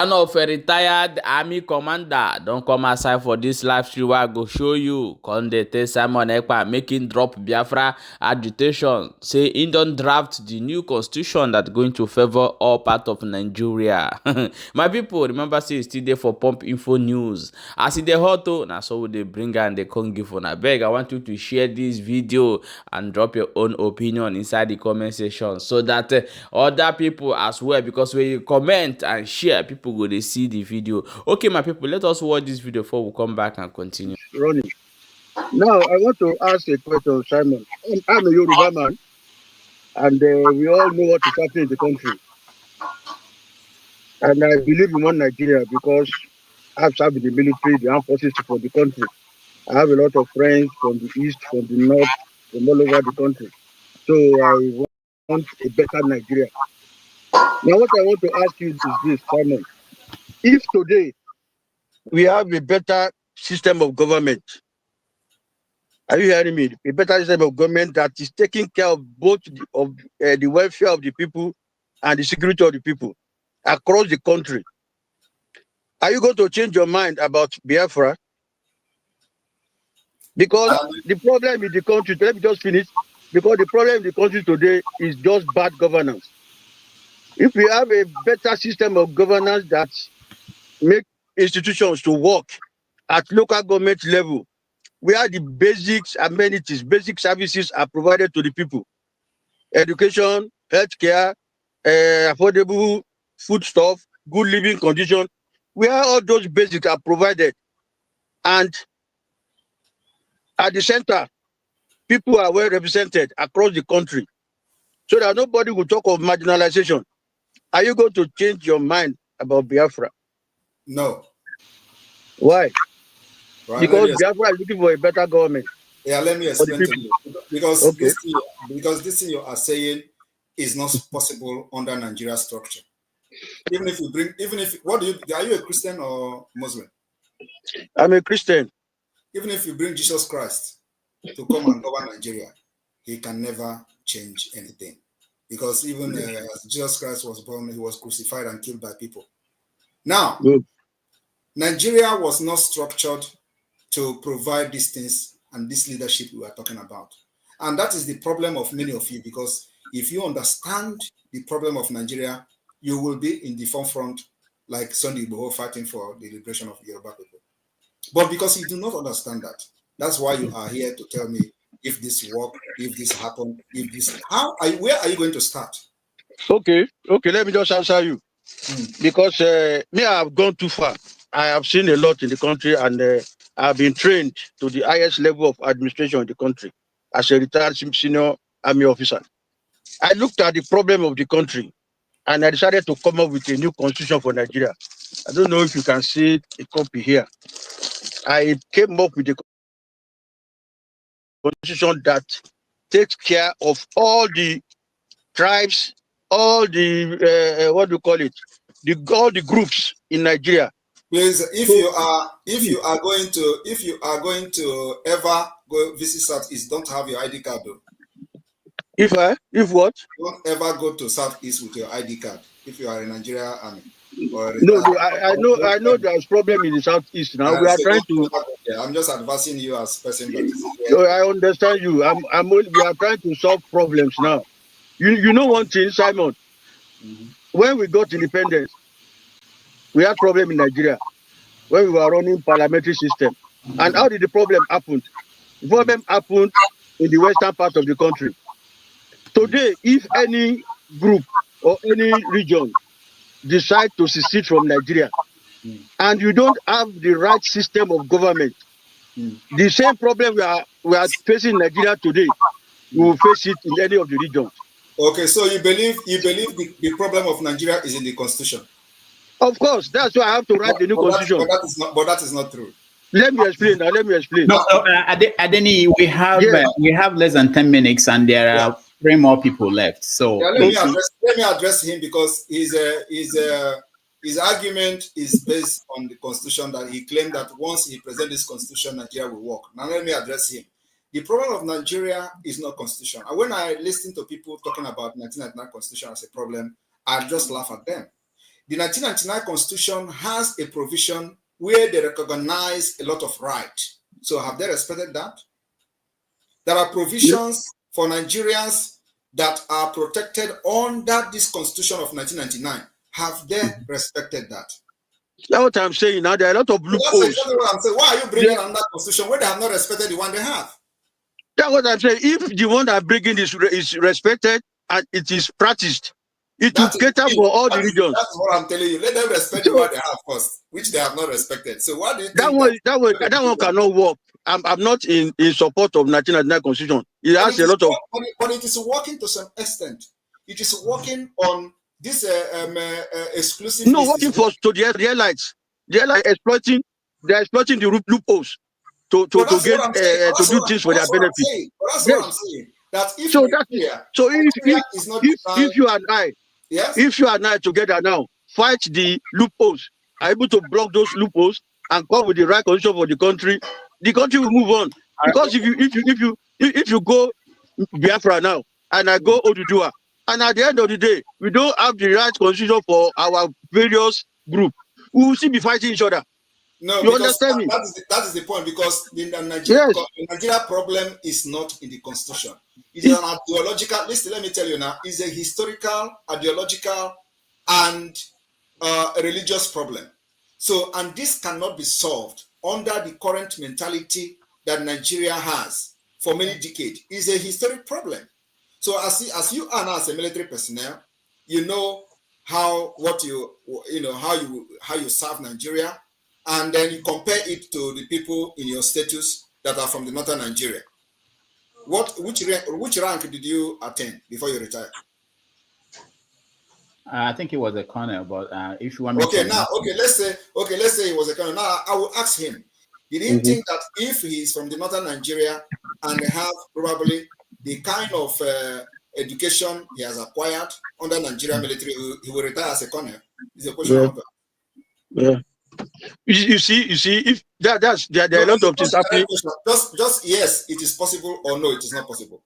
One of a retired army commander don't come aside for this live stream where I go show you. Come dey tell Simon Ekpa making drop Biafra agitation. Say he don't draft the new constitution that's going to favor all part of Nigeria. My people, remember say it's still there for Pump Info News. As it dey hot oh, na so they bring and they come give on. I beg, I want you to share this video and drop your own opinion inside the comment section so that other people as well, because when you comment and share, people go dey see the video. Okay, my people, let us watch this video before we come back and continue. Ronnie, now I want to ask a question, Simon. I'm a Yoruba man, and we all know what is happening in the country. And I believe in one Nigeria because I've served in the military, the armed forces for the country. I have a lot of friends from the east, from the north, from all over the country. So I want a better Nigeria. Now, what I want to ask you is this, Simon. If today we have a better system of government, are you hearing me? A better system of government that is taking care of both the welfare of the people and the security of the people across the country. Are you going to change your mind about Biafra? Because the problem in the country, let me just finish, because the problem in the country today is just bad governance. If we have a better system of governance that make institutions to work at local government level, where the basics amenities, basic services are provided to the people, education, healthcare, affordable foodstuff, good living condition, where all those basics are provided, and at the center, people are well represented across the country, so that nobody will talk of marginalization. Are you going to change your mind about Biafra? No. Why? Right, because Biafra is looking for a better government. Yeah, let me explain to you. Because, okay. this thing you are saying is not possible under Nigeria structure. Even if you bring, are you a Christian or Muslim? I'm a Christian. Even if you bring Jesus Christ to come and govern Nigeria, he can never change anything. Because even as Jesus Christ was born, he was crucified and killed by people. Now, Nigeria was not structured to provide these things and this leadership we are talking about. And that is the problem of many of you, because if you understand the problem of Nigeria, you will be in the forefront like Sunday Igboho fighting for the liberation of Yoruba people. But because you do not understand that, that's why you are here to tell me if this work, if this happened, if this, where are you going to start? Okay, let me just answer you. Because me, I have gone too far. I have seen a lot in the country, and I have been trained to the highest level of administration in the country as a retired senior army officer. I looked at the problem of the country, and I decided to come up with a new constitution for Nigeria. I don't know if you can see a copy here. I came up with a constitution that takes care of all the tribes, all the what do you call it? All the groups in Nigeria. Please, if you are going to ever go visit Southeast, don't have your ID card though. If what? Don't ever go to Southeast with your ID card if you are in Nigeria army. No, I know there's problem in the Southeast now. We are trying to. I'm just advising you as person that is. So I understand you. We are trying to solve problems now. You know one thing, Simon. When we got independence, we had problem in Nigeria when we were running parliamentary system. And how did the problem happen? The problem happened in the western part of the country. Today, if any group or any region decide to secede from Nigeria, and you don't have the right system of government, the same problem we are facing in Nigeria today, we will face it in any of the regions. Okay, so you believe the problem of Nigeria is in the constitution? Of course, that's why I have to write the new constitution. But that is not true. Let me explain. No, Adeni, we have less than 10 minutes, and there are 3 more people left. So let me address him, because his argument is based on the constitution, that he claimed that once he presents this constitution, Nigeria will work. Now let me address him. The problem of Nigeria is not constitution. And when I listen to people talking about 1999 constitution as a problem, I just laugh at them. the 1999 Constitution has a provision where they recognize a lot of rights. So have they respected that? There are provisions for Nigerians that are protected under this Constitution of 1999. Have they respected that? That's what I'm saying. Now there are a lot of loopholes. That's exactly what I'm saying. Why are you bringing another constitution where they have not respected the one they have? That's what I'm saying. If the one that bringing this is respected and it is practiced, it will cater for all the regions. That's what I'm telling you. Let them respect the one they have first, which they have not respected. So what do you think? That one cannot work. I'm not in support of 1999 Constitution. It has a lot of. But it is working to some extent. It is working on this exclusive. No, working for to the airlines. The airlines exploiting. They're exploiting the loopholes to do things for their benefit. That's what I'm saying. That if if you and I, if you and I together now fight the loopholes, are able to block those loopholes and come with the right condition for the country will move on. Because if you go Biafra now and I go Odudua, and at the end of the day we don't have the right constitution for our various groups, we will still be fighting each other. No, you understand me? That is the point, because the Nigeria problem is not in the constitution. It is an ideological. Listen, let me tell you now. It's a historical, ideological, and a religious problem. So, and this cannot be solved under the current mentality that Nigeria has for many decades. It's a historic problem. So, as you are now as a military personnel, you know how you serve Nigeria. And then you compare it to the people in your status that are from the northern Nigeria. Which rank did you attain before you retired? I think it was a colonel, but if you want me let's say it was a colonel. Now I will ask him. Did he think that if he is from the northern Nigeria and have probably the kind of education he has acquired under Nigeria military, he will retire as a colonel? It's a question. Yeah. You see, if there are a lot of things happening. Just yes, it is possible, or no, it is not possible.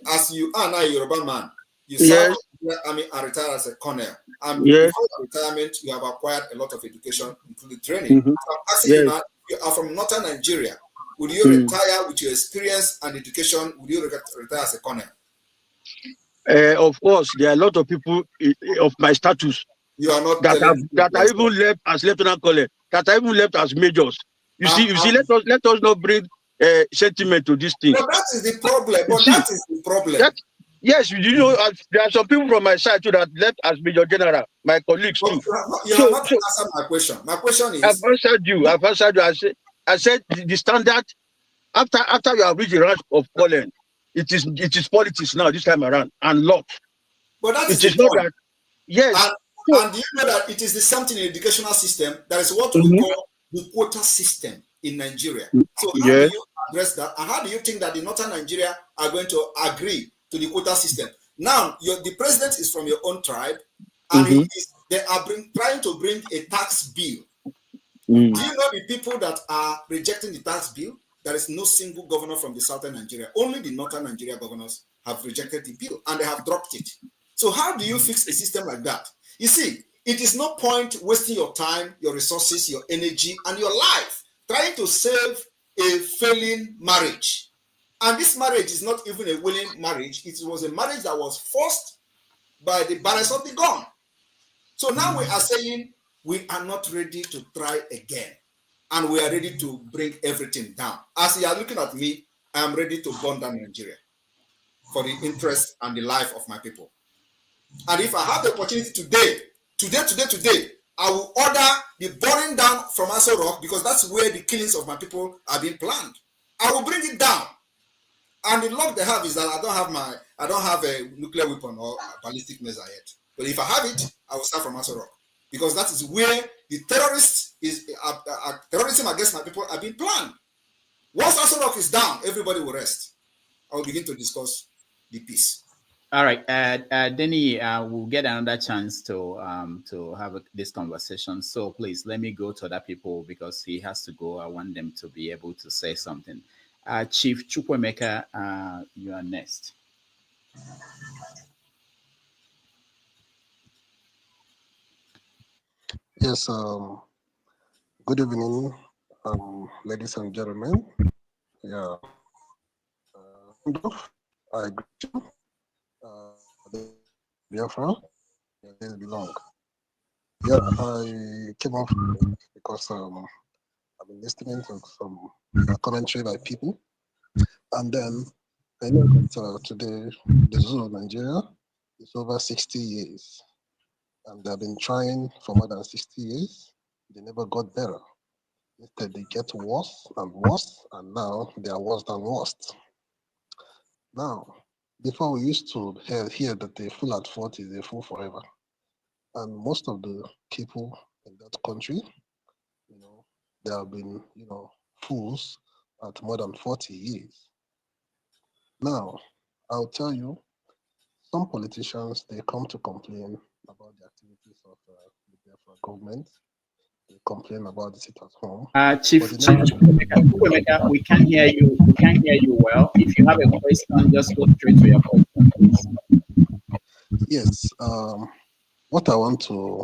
As you are now a Yoruba man, you serve in the army and retire as a colonel. And before retirement, you have acquired a lot of education, including training. So I'm asking you now, you are from northern Nigeria. Would you retire with your experience and education? Would you retire as a colonel? Of course, there are a lot of people of my status. You are not that are even left as lieutenant colonel, that are even left as majors. You see, let us not bring sentiment to this thing. No, that is the problem. Yes, you know, there are some people from my side too that left as major general, my colleagues too. You have not answered my question. My question is, I've answered you. I said the standard after you have reached the rank of colonel, it is politics now this time around and luck. But that is not that. Yes. And do you know that it is the something in the educational system that is what we call the quota system in Nigeria? So how do you address that? And how do you think that the northern Nigeria are going to agree to the quota system? Now, the president is from your own tribe, and they are trying to bring a tax bill. Do you know the people that are rejecting the tax bill? There is no single governor from the southern Nigeria. Only the northern Nigeria governors have rejected the bill, and they have dropped it. So how do you fix a system like that? You see, it is no point wasting your time, your resources, your energy, and your life trying to save a failing marriage. And this marriage is not even a willing marriage. It was a marriage that was forced by the barrels of the gun. So now we are saying we are not ready to try again. And we are ready to bring everything down. As you are looking at me, I am ready to burn down Nigeria for the interest and the life of my people. And if I have the opportunity today, I will order the burning down from Aso Rock, because that's where the killings of my people are being planned. I will bring it down. And the luck they have is that I don't have a nuclear weapon or a ballistic missile yet. But if I have it, I will start from Aso Rock, because that is where the terrorism against my people are being planned. Once Aso Rock is down, everybody will rest. I will begin to discuss the peace. All right, Denny, we'll get another chance to have this conversation. So please let me go to other people because he has to go. I want them to be able to say something. Chief Chukwemeka, you are next. Yes, good evening, ladies and gentlemen. Yeah, I greet you. The Biafra, where they belong. Yeah, I came off because I've been listening to some commentary by people, and then I know that today the zoo of Nigeria is over 60 years, and they've been trying for more than 60 years. They never got better. Instead, they get worse and worse, and now they are worse than worst. Now, before we used to hear that a fool at 40 is a fool forever. And most of the people in that country, you know, they have been, fools at more than 40 years. Now, I'll tell you, some politicians, they come to complain about the activities of the Biafra government. They complain about the sit at home. Chief But they never Chukwemeka, we can't hear you. We can't hear you well. If you have a question, just go straight to your question, please. Yes. What I want to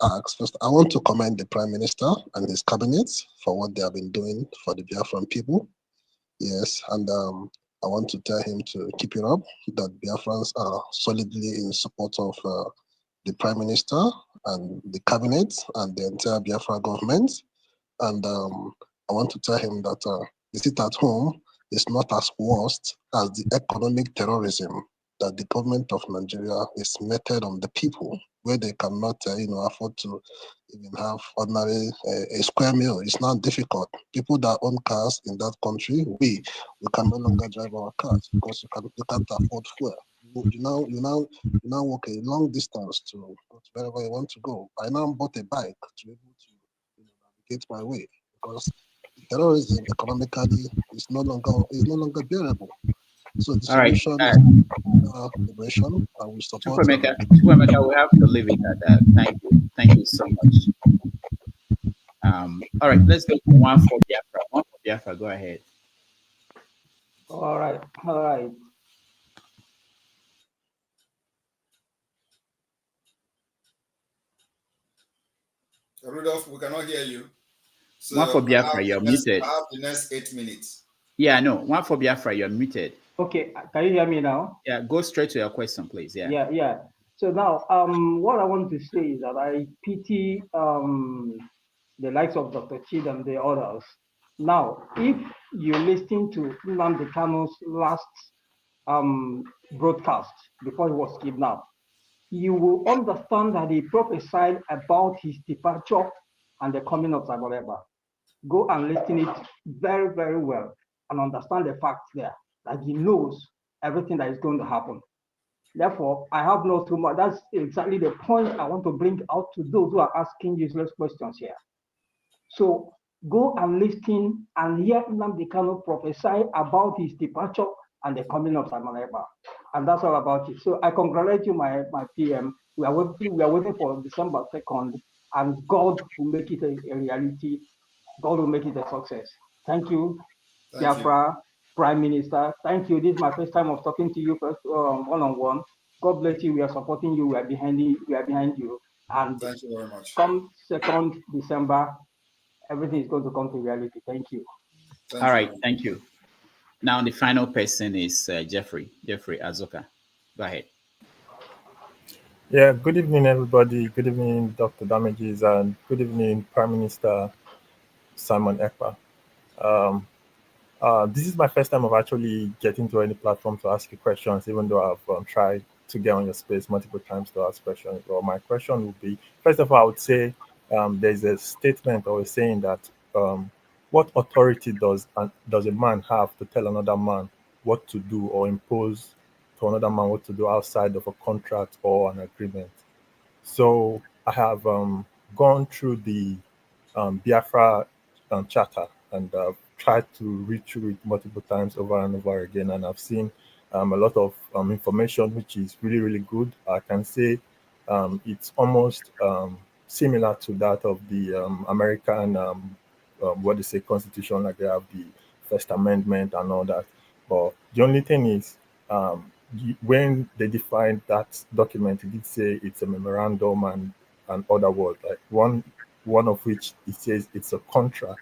ask first, I want to commend the Prime Minister and his cabinet for what they have been doing for the Biafran people. Yes, and I want to tell him to keep it up, that Biafrans are solidly in support of the Prime Minister and the cabinet and the entire Biafra government. And I want to tell him that the sit at home is not as worst as the economic terrorism that the government of Nigeria is meted on the people, where they cannot, afford to even have ordinary a square meal. It's not difficult. People that own cars in that country, we can no longer drive our cars because you can't afford fuel. You now walk a long distance to go to wherever you want to go. I now bought a bike to be able to navigate my way because terrorism economically is no longer bearable. So the All right. solution is liberation, and we support. Chukwemeka, we have to leave it at that. Thank you. Thank you so much. All right, let's go to one for Biafra. One for Biafra, go ahead. All right. Rudolph, we cannot hear you. So one for Biafra, you're muted. I have the next 8 minutes. Yeah, no. One for Biafra, you're muted. Okay, can you hear me now? Yeah, go straight to your question, please. Yeah. So now, what I want to say is that I pity the likes of Dr. Chid and the others. Now, if you listen to Nnamdi Kanu's last broadcast before he was kidnapped, you will understand that he prophesied about his departure and the coming of Zagoreba. Go and listen it very, very well and understand the facts there, that he knows everything that is going to happen. Therefore, I have no too much. That's exactly the point I want to bring out to those who are asking useless questions here. So go and listen and hear Nnamdi Kanu prophesy about his departure and the coming of Zagoreba. And that's all about it. So I congratulate you, my PM. We are waiting for December 2nd, and God will make it a reality. God will make it a success. Thank you, Biafra, Prime Minister. Thank you. This is my first time of talking to you first one-on-one. God bless you. We are supporting you. We are behind you. And thank you very much. Come 2nd December, everything is going to come to reality. Thank you. All right. Thank you. Now the final person is Jeffrey Azuka. Go ahead. Yeah, good evening, everybody. Good evening, Dr. Damages, and good evening, Prime Minister Simon Ekpa. This is my first time of actually getting to any platform to ask you questions, even though I've tried to get on your space multiple times to ask questions. Well, my question would be, first of all, I would say there's a statement or a saying that what authority does a man have to tell another man what to do or impose to another man what to do outside of a contract or an agreement? So I have gone through the Biafra charter and tried to read through it multiple times over and over again, and I've seen a lot of information which is really, really good. I can say it's almost similar to that of the American what they say constitution, like they have the First Amendment and all that. But the only thing is, when they defined that document, it did say it's a memorandum, and and other words, like one of which it says it's a contract.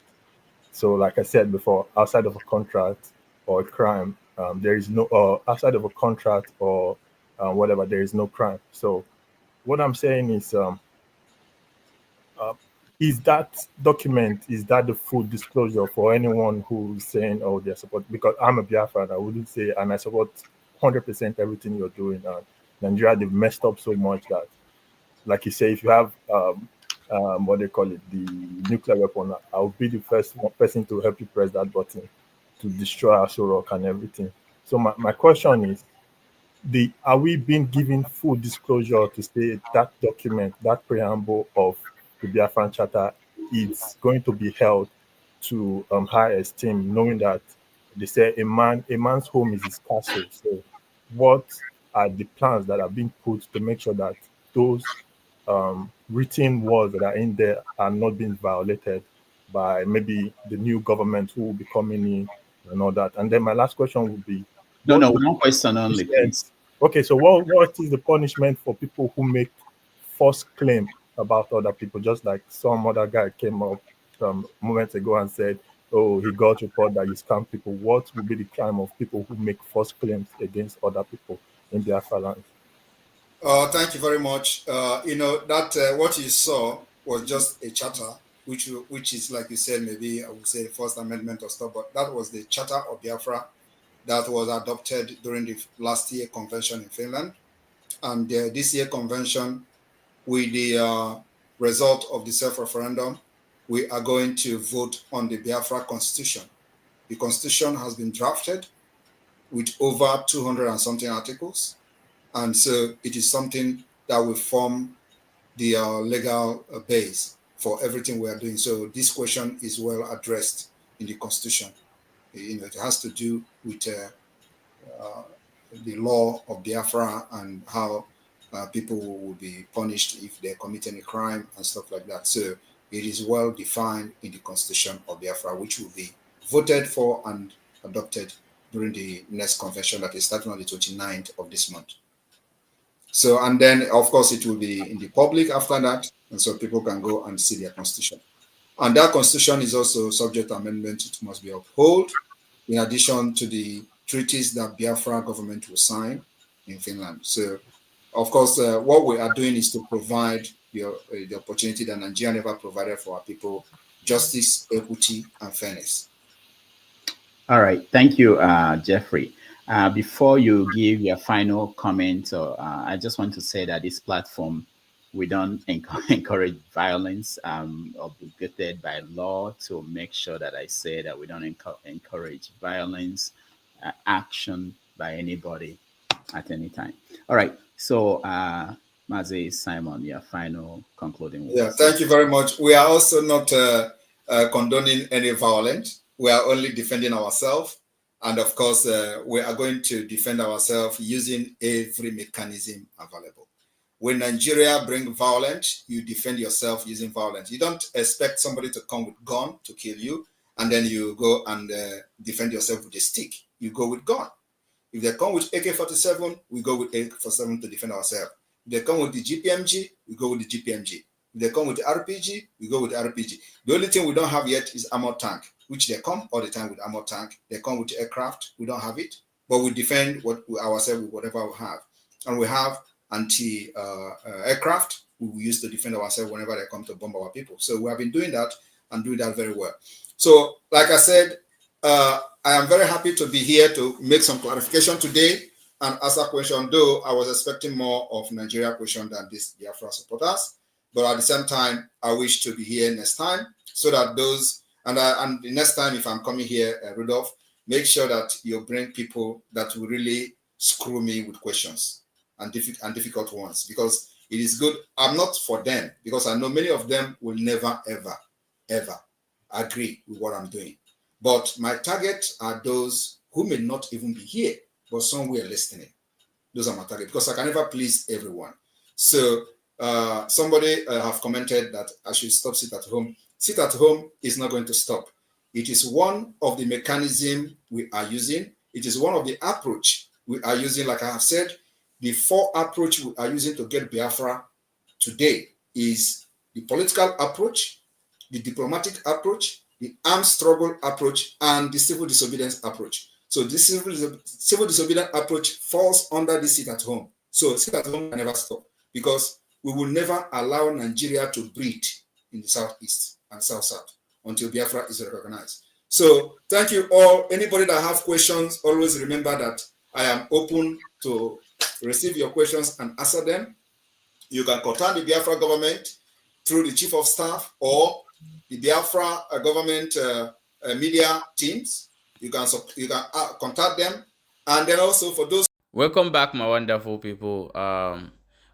So, like I said before, outside of a contract or a crime, there is no, outside of a contract or whatever, there is no crime. So, what I'm saying uh, is that document, is that the full disclosure for anyone who's saying, oh, they support, because I'm a Biafra, and I wouldn't say, and I support 100% everything you're doing. Nigeria, they've messed up so much that, like you say, if you have what they call it, the nuclear weapon, I'll be the first person to help you press that button to destroy our Rock and everything. So my question is, are we being given full disclosure to say that document, that preamble of the Biafran Charter is going to be held to high esteem, knowing that they say a man's home is his castle. So what are the plans that are being put to make sure that those written words that are in there are not being violated by maybe the new government who will be coming in and all that? And then my last question would be, No, what no, would one question only, please. okay, so what is the punishment for people who make false claim about other people? Just like some other guy came up moments ago and said, oh, he got report that you scam people. What would be the crime of people who make false claims against other people in Biafra land? Thank you very much. That what you saw was just a charter, which is, like you said, maybe I would say the First Amendment or stuff, but that was the Charter of Biafra that was adopted during the last year convention in Finland. And this year convention, with the result of the self-referendum, we are going to vote on the Biafra Constitution. The Constitution has been drafted with over 200 and something articles. And so it is something that will form the legal base for everything we are doing. So this question is well addressed in the Constitution. It has to do with the law of Biafra and how people will be punished if they commit any crime and stuff like that. So it is well defined in the Constitution of Biafra, which will be voted for and adopted during the next convention that is starting on the 29th of this month. So, and then of course it will be in the public after that, and so people can go and see their constitution. And that constitution is also subject to amendment. It must be upheld in addition to the treaties that Biafra government will sign in Finland. So, of course, what we are doing is to provide the opportunity that Nigeria never provided for our people: justice, equity, and fairness. All right. Thank you, Jeffrey. Before you give your final comment, I just want to say that this platform, we don't encourage violence, obligated by law to make sure that I say that we don't encourage violence, action by anybody at any time. All right. So, Mazi Simon, your final concluding words. Yeah, thank you very much. We are also not condoning any violence. We are only defending ourselves. And of course, we are going to defend ourselves using every mechanism available. When Nigeria brings violence, you defend yourself using violence. You don't expect somebody to come with gun to kill you, and then you go and defend yourself with a stick. You go with gun. If they come with AK-47, we go with AK-47 to defend ourselves. If they come with the GPMG, we go with the GPMG. If they come with the RPG, we go with the RPG. The only thing we don't have yet is armored tank, which they come all the time with armored tank. They come with aircraft. We don't have it, but we defend ourselves with whatever we have. And we have anti-aircraft we use to defend ourselves whenever they come to bomb our people. So we have been doing that and doing that very well. So, like I said, I am very happy to be here to make some clarification today and answer question, though I was expecting more of Nigeria question than this Biafra supporters. But at the same time, I wish to be here next time so that those, and the next time if I'm coming here, Rudolph, make sure that you bring people that will really screw me with questions and difficult ones, because it is good. I'm not for them, because I know many of them will never, ever, ever agree with what I'm doing. But my target are those who may not even be here, but somewhere listening. Those are my target, because I can never please everyone. So somebody have commented that I should stop sit at home. Sit at home is not going to stop. It is one of the mechanisms we are using. It is one of the approach we are using. Like I have said, the 4 approach we are using to get Biafra today is the political approach, the diplomatic approach, the armed struggle approach, and the civil disobedience approach. So this civil disobedience approach falls under the sit at home. So sit at home can never stop, because we will never allow Nigeria to breed in the southeast and south-south until Biafra is recognized. So thank you all. Anybody that have questions, always remember that I am open to receive your questions and answer them. You can contact the Biafra government through the chief of staff or the Biafra government media teams. You can contact them, and then also for those. Welcome back, my wonderful people.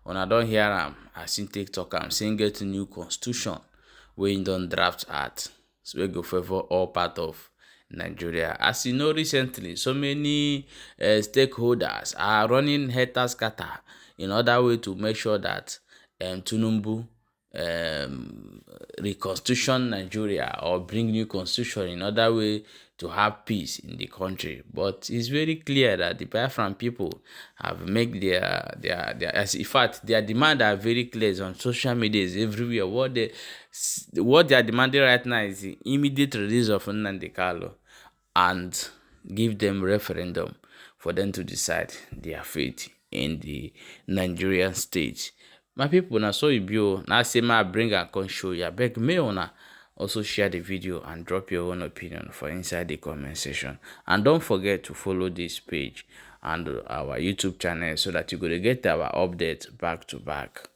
When I don't hear I seen TikTok, I'm saying get a new constitution where you don't draft at, so we go favor all part of Nigeria. As you know, recently, so many stakeholders are running head scatter in order way to make sure that Tinubu reconstitution Nigeria or bring new constitution in other way to have peace in the country. But it's very clear that the Biafran people have made their as in fact their demand are very clear on social media, is everywhere. What they are demanding right now is the immediate release of Nnamdi Kanu and give them referendum for them to decide their fate in the Nigerian state. My people, na so e be o. Na say ma bring and come show you. Abeg may una also share the video and drop your own opinion for inside the comment section. And don't forget to follow this page and our YouTube channel so that you go to get our updates back to back.